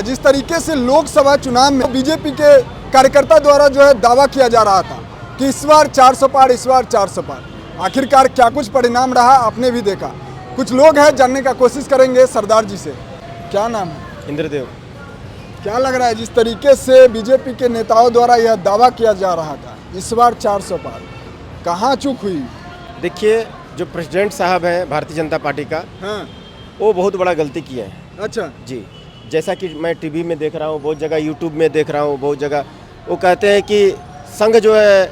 जिस तरीके से लोकसभा चुनाव में बीजेपी के कार्यकर्ता द्वारा जो है दावा किया जा रहा था कि इस बार 400 पार, इस बार 400 पार, आखिरकार क्या कुछ परिणाम रहा आपने भी देखा। कुछ लोग हैं, जानने का कोशिश करेंगे सरदार जी से। क्या नाम है? इंद्रदेव। क्या लग रहा है जिस तरीके से बीजेपी के नेताओं द्वारा यह दावा किया जा रहा था इस बार 400 पार, कहाँ चूक हुई? देखिए, जो प्रेसिडेंट साहब हैं भारतीय जनता पार्टी का, हाँ, वो बहुत बड़ा गलती किए हैं। अच्छा जी, जैसा कि मैं टीवी में देख रहा हूँ, बहुत जगह यूट्यूब में देख रहा हूँ, बहुत जगह वो कहते हैं कि संघ जो है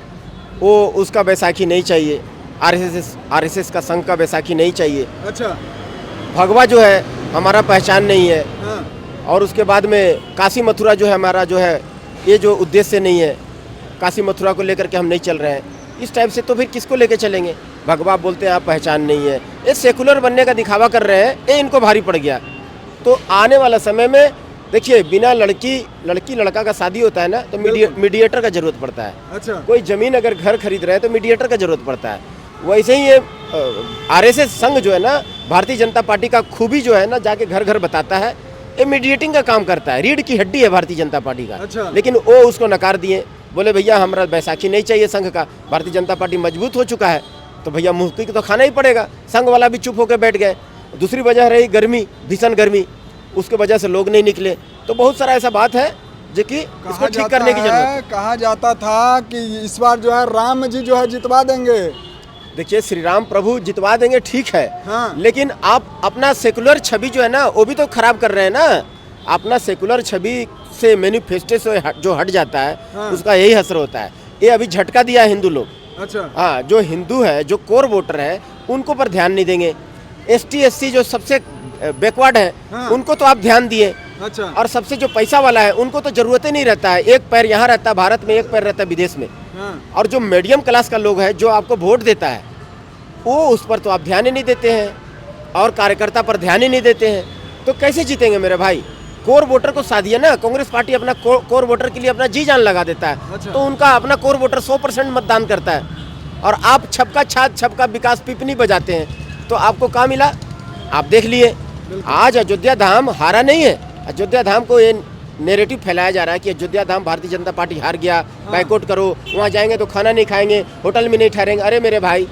वो उसका बैसाखी नहीं चाहिए, आरएसएस का संघ का बैसाखी नहीं चाहिए। अच्छा, भगवा जो है हमारा पहचान नहीं है। हाँ, और उसके बाद में काशी मथुरा जो है हमारा जो है, ये जो उद्देश्य नहीं है, काशी मथुरा को लेकर के हम नहीं चल रहे हैं। इस टाइप से तो फिर किसको लेके चलेंगे? भगवा बोलते हैं आप पहचान नहीं है, ये सेकुलर बनने का दिखावा कर रहे हैं, ये इनको भारी पड़ गया। तो आने वाला समय में देखिए, बिना लड़की लड़का का शादी होता है ना, तो मीडिएटर का जरूरत पड़ता है। अच्छा, कोई जमीन अगर घर खरीद रहे हैं तो मीडिएटर का जरूरत पड़ता है। वैसे ही ये आरएसएस संघ जो है ना, भारतीय जनता पार्टी का खूबी जो है ना, जाके घर घर बताता है, ये मीडिएटिंग का काम करता है। रीढ़ की हड्डी है भारतीय जनता पार्टी का। अच्छा। लेकिन वो उसको नकार दिए, बोले भैया हमारा बैसाखी नहीं चाहिए संघ का, भारतीय जनता पार्टी मजबूत हो चुका है, तो भैया मुँह की तो खाना ही पड़ेगा। संघ वाला भी चुप होकर बैठ गए। दूसरी वजह रही गर्मी, भीषण गर्मी, उसके वजह से लोग नहीं निकले। तो बहुत सारा ऐसा बात है जो कि इसको ठीक करने की जरूरत है। कहा जाता था कि इस बार जो है राम जी जो है जितवा देंगे। देखिए, श्री राम प्रभु जितवा देंगे, ठीक है, हाँ। लेकिन आप अपना सेकुलर छवि जो है ना, वो भी तो खराब कर रहे हैं ना। अपना सेकुलर छवि से मैनिफेस्टो से जो हट जाता है, हाँ। उसका यही असर होता है। ये अभी झटका दिया है हिंदू लोग। अच्छा, हाँ, जो हिंदू है, जो कोर वोटर है, उनको पर ध्यान नहीं देंगे। एसटी एससी जो सबसे बैकवर्ड है, हाँ। उनको तो आप ध्यान दिए। अच्छा, और सबसे जो पैसा वाला है, उनको तो जरूरत ही नहीं रहता है। एक पैर यहाँ रहता है भारत में, एक पैर रहता है विदेश में। हाँ, और जो मीडियम क्लास का लोग है, जो आपको वोट देता है, वो उस पर तो आप ध्यान ही नहीं देते हैं, और कार्यकर्ता पर ध्यान ही नहीं देते हैं। तो कैसे जीतेंगे मेरे भाई? कोर वोटर को साथ दिया ना, कांग्रेस पार्टी अपना कोर वोटर के लिए अपना जी जान लगा देता है। अच्छा। तो उनका अपना कोर वोटर 100% मतदान करता है, और आप छपका छात छपका विकास पिपनी बजाते हैं। तो आपको क्या मिला? आप देख लिए। आज अयोध्या धाम हारा नहीं है। अयोध्या धाम को ये नैरेटिव फैलाया जा रहा है कि अयोध्या धाम भारतीय जनता पार्टी हार गया, बाइकआउट करो, वहाँ जाएंगे तो खाना नहीं खाएंगे, होटल में नहीं ठहरेंगे। अरे मेरे भाई,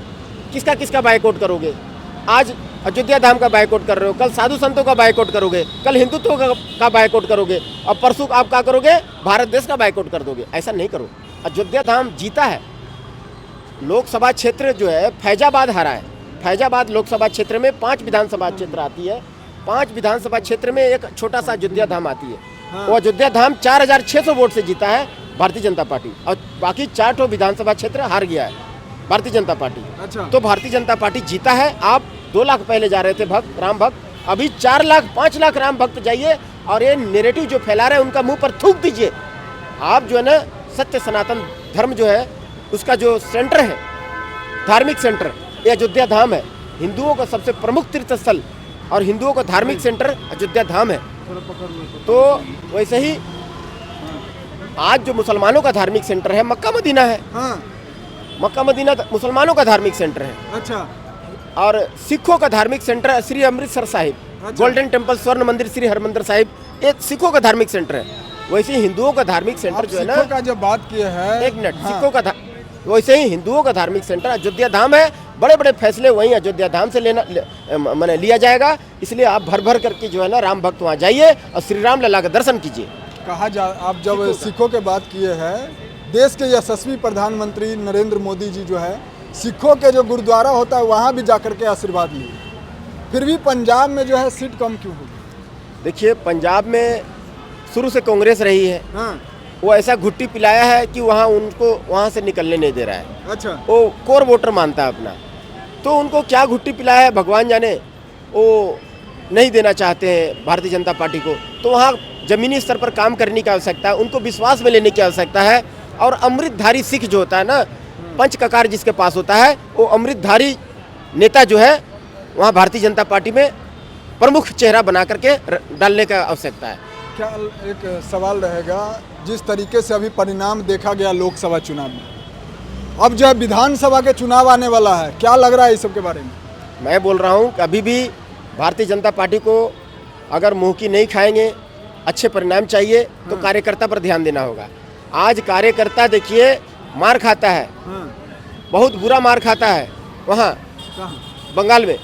किसका किसका बाइकआउट करोगे? आज अयोध्या धाम का बाइकआउट कर रहे हो, कल साधु संतों का बाइकआउट करोगे, कल हिंदुत्व का बाइकआउट करोगे, और परसों आप क्या करोगे? भारत देश का बाइकआउट कर दोगे। ऐसा नहीं करो। अयोध्या धाम जीता है। लोकसभा क्षेत्र जो है फैजाबाद हारा है। फैजाबाद लोकसभा क्षेत्र में 5 विधानसभा क्षेत्र आती है। 5 विधानसभा क्षेत्र में एक छोटा सा अयोध्या धाम आती है। हाँ। वो अयोध्या धाम 4600 वोट से जीता है भारतीय जनता पार्टी, और बाकी 4 विधानसभा क्षेत्र हार गया है भारतीय जनता पार्टी। अच्छा, तो भारतीय जनता पार्टी जीता है। आप 2 लाख पहले जा रहे थे भक्त, राम भक्त, अभी 4 लाख 5 लाख राम भक्त जाइए, और ये नेरेटिव जो फैला रहे हैं उनका मुंह पर थूक दीजिए। आप जो है ना, सत्य सनातन धर्म जो है, उसका जो सेंटर है, धार्मिक सेंटर, ये अयोध्या धाम है। हिंदुओं का सबसे प्रमुख तीर्थ स्थल और हिंदुओं का धार्मिक सेंटर अयोध्या धाम है। तो वैसे ही आज जो मुसलमानों का धार्मिक सेंटर है, मक्का मदीना है। हाँ, मक्का मदीना मुसलमानों का धार्मिक सेंटर है। अच्छा, और सिखों का धार्मिक सेंटर श्री अमृतसर साहिब, अच्छा। गोल्डन टेम्पल, स्वर्ण मंदिर, श्री हरमंदिर साहिब, ये सिखों का धार्मिक सेंटर है। वैसे ही हिंदुओं का धार्मिक सेंटर जो है ना, सिखों का जब बात किए है, एक मिनट, हाँ, सिखों का वैसे ही हिंदुओं का धार्मिक सेंटर अयोध्या धाम है। बड़े बड़े फैसले वहीं अयोध्या धाम से मैंने लिया जाएगा। इसलिए आप भर भर करके जो है ना, राम भक्त वहाँ जाइए और श्री राम लला का दर्शन कीजिए। आप जब सिखों के बात किए हैं, देश के यशस्वी प्रधानमंत्री नरेंद्र मोदी जी जो है, सिखों के जो गुरुद्वारा होता है वहाँ भी जाकर के आशीर्वाद लिए, फिर भी पंजाब में जो है सीट कम क्यों होगी? देखिए, पंजाब में शुरू से कांग्रेस रही है। हाँ, वो ऐसा घुट्टी पिलाया है कि वहाँ उनको वहाँ से निकलने नहीं दे रहा है। अच्छा, वो कोर वोटर मानता है अपना, तो उनको क्या घुट्टी पिलाया है भगवान जाने। वो नहीं देना चाहते हैं भारतीय जनता पार्टी को। तो वहाँ जमीनी स्तर पर काम करने की आवश्यकता है, उनको विश्वास में लेने की आवश्यकता है। और अमृतधारी सिख जो होता है ना, पंच ककार जिसके पास होता है, वो अमृतधारी नेता जो है, वहाँ भारतीय जनता पार्टी में प्रमुख चेहरा बना करके डालने का आवश्यकता है। क्या एक सवाल रहेगा, जिस तरीके से अभी परिणाम देखा गया लोकसभा चुनाव में, अब जो है विधानसभा के चुनाव आने वाला है, क्या लग रहा है इस सब के बारे में? मैं बोल रहा हूँ कि अभी भी भारतीय जनता पार्टी को अगर मुँह की नहीं खाएंगे अच्छे परिणाम चाहिए तो कार्यकर्ता पर ध्यान देना होगा। आज कार्यकर्ता देखिए मार खाता है, बहुत बुरा मार खाता है। वहाँ बंगाल में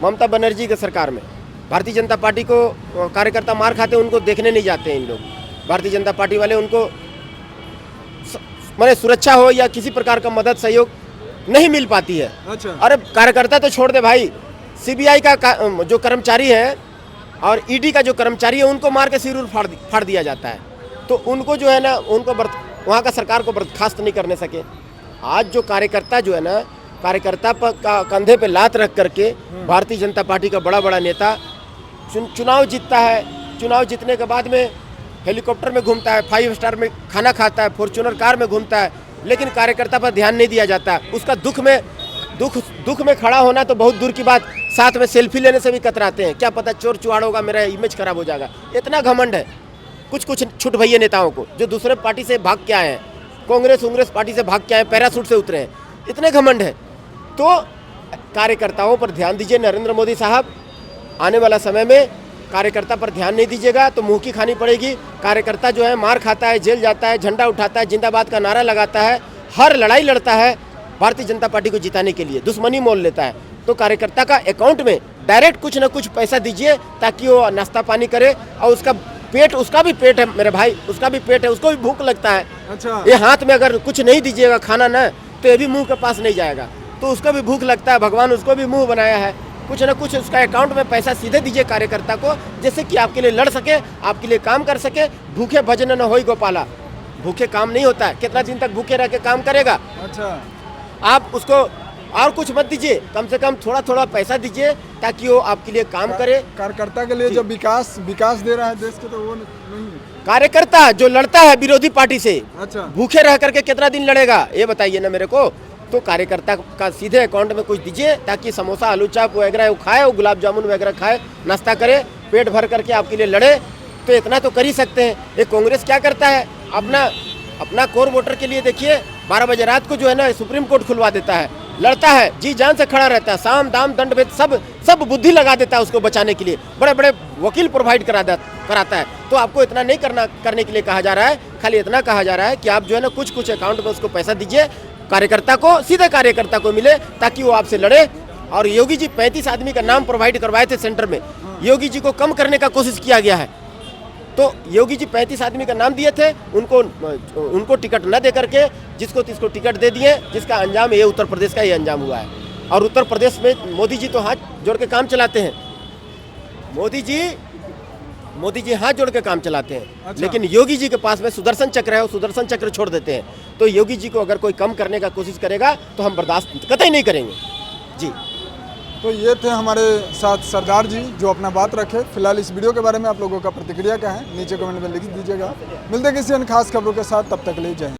ममता बनर्जी की सरकार में भारतीय जनता पार्टी को कार्यकर्ता मार खाते, उनको देखने नहीं जाते हैं इन लोग। भारतीय जनता पार्टी वाले उनको माने सुरक्षा हो या किसी प्रकार का मदद सहयोग नहीं मिल पाती है। अच्छा। अरे कार्यकर्ता तो छोड़ दे भाई, सीबीआई का जो कर्मचारी है और ईडी का जो कर्मचारी है उनको मार के सिर फाड़ दिया जाता है। तो उनको जो है ना, उनको वहाँ का सरकार को बर्खास्त नहीं करने सके। आज जो कार्यकर्ता जो है ना, कार्यकर्ता पर कंधे पे लात रख करके भारतीय जनता पार्टी का बड़ा नेता चुनाव जीतता है। चुनाव जीतने के बाद में हेलीकॉप्टर में घूमता है, 5 स्टार में खाना खाता है, फॉर्च्यूनर कार में घूमता है, लेकिन कार्यकर्ता पर ध्यान नहीं दिया जाता। उसका दुख में खड़ा होना तो बहुत दूर की बात, साथ में सेल्फी लेने से भी कतराते हैं। क्या पता चोर चुहाड़ होगा, मेरा इमेज खराब हो जाएगा, इतना घमंड है कुछ छुट भैया नेताओं को, जो दूसरे पार्टी से भाग के आए हैं, कांग्रेस पार्टी से भाग के आए, पैरासूट से उतरे हैं, इतने घमंड है। तो कार्यकर्ताओं पर ध्यान दीजिए नरेंद्र मोदी साहब। आने वाला समय में कार्यकर्ता पर ध्यान नहीं दीजिएगा तो मुंह की खानी पड़ेगी। कार्यकर्ता जो है मार खाता है, जेल जाता है, झंडा उठाता है, जिंदाबाद का नारा लगाता है, हर लड़ाई लड़ता है भारतीय जनता पार्टी को जिताने के लिए, दुश्मनी मोल लेता है। तो कार्यकर्ता का अकाउंट में डायरेक्ट कुछ ना कुछ पैसा दीजिए ताकि वो नाश्ता पानी करे, और उसका भी पेट है मेरे भाई, उसका भी पेट है, उसको भी भूख लगता है। अच्छा। ये हाथ में अगर कुछ नहीं दीजिएगा खाना ना, तो ये भी मुंह के पास नहीं जाएगा, तो उसको भी भूख लगता है। भगवान उसको भी मुंह बनाया है, कुछ ना कुछ उसका अकाउंट में पैसा सीधे दीजिए कार्यकर्ता को, जैसे कि आपके लिए लड़ सके, आपके लिए काम कर सके। भूखे भजन न होई गोपाला, भूखे काम नहीं होता है। कितना दिन तक भूखे रह के काम करेगा? अच्छा। आप उसको और कुछ मत दीजिए, कम से कम थोड़ा पैसा दीजिए ताकि वो आपके लिए काम करे। कार्यकर्ता के लिए जब विकास दे रहा है देश के, तो वो नहीं है। कार्यकर्ता जो लड़ता है विरोधी पार्टी से, अच्छा, भूखे रह करके कितना दिन लड़ेगा ये बताइए ना मेरे को। तो कार्यकर्ता का सीधे अकाउंट में कुछ दीजिए ताकि समोसा आलू चाप वगैरह वो खाए, वो गुलाब जामुन वगैरह खाए, नाश्ता करे, पेट भर करके आपके लिए लड़े। तो इतना तो कर ही सकते हैं। ये कांग्रेस क्या करता है, अपना कोर वोटर के लिए देखिए 12 बजे रात को जो है ना सुप्रीम कोर्ट खुलवा देता है, लड़ता है, जी जान से खड़ा रहता है, साम दाम दंड भेद सब बुद्धि लगा देता है उसको बचाने के लिए, बड़े वकील प्रोवाइड कराता है। तो आपको इतना नहीं करने के लिए कहा जा रहा है, खाली इतना कहा जा रहा है कि आप जो है ना कुछ अकाउंट में उसको पैसा दीजिए, कार्यकर्ता को सीधे कार्यकर्ता को मिले ताकि वो आपसे लड़े। और योगी जी 35 आदमी का नाम प्रोवाइड करवाए थे सेंटर में, योगी जी को कम करने का कोशिश किया गया है। तो योगी जी 35 आदमी का नाम दिए थे, उनको टिकट न दे करके जिसको टिकट दे दिए, जिसका अंजाम ये उत्तर प्रदेश का ये अंजाम हुआ है। और उत्तर प्रदेश में मोदी जी तो हाथ जोड़ के काम चलाते हैं, मोदी जी हाथ जोड़ के काम चलाते हैं। अच्छा। लेकिन योगी जी के पास में सुदर्शन चक्र है, वो सुदर्शन चक्र छोड़ देते हैं। तो योगी जी को अगर कोई कम करने का कोशिश करेगा तो हम बर्दाश्त कतई नहीं करेंगे जी। तो ये थे हमारे साथ सरदार जी जो अपना बात रखे। फिलहाल इस वीडियो के बारे में आप लोगों का प्रतिक्रिया क्या है नीचे कमेंट में लिख दीजिएगा। मिलते किसी अन्य खास खबरों के साथ, तब तक के लिए जय हिंद।